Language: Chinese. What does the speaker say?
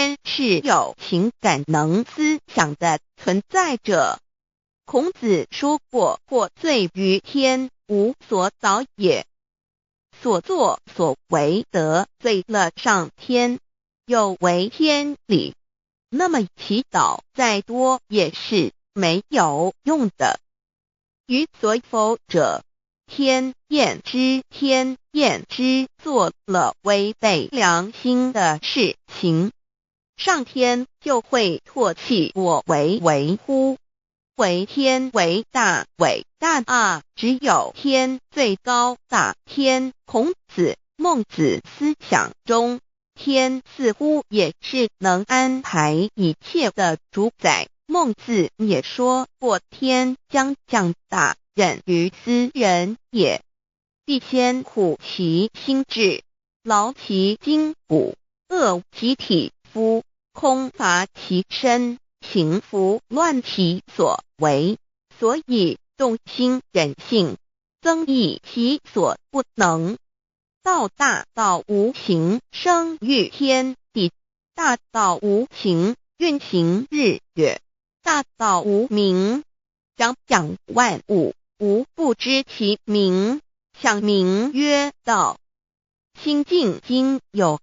天是有情感能思想的存在者。孔子说过，或罪于天，无所导也。所作所为得罪了上天，有违天理，那么祈祷再多也是没有用的。予所否者，天厌之，天厌之，做了违背良心的事情，上天就会唾弃我为乎？为天为大，伟大啊！只有天最高大天。孔子、孟子思想中，天似乎也是能安排一切的主宰。孟子也说过，天将降大任于斯人也，必先苦其心志，劳其筋骨，饿其体肤，空乏其身，行拂乱其所为。所以动心忍性，增益其所不能。道大道无形，生育天地；大道无形，运行日月；大道无名，长养万物，无不知其名，象名曰道。心静经有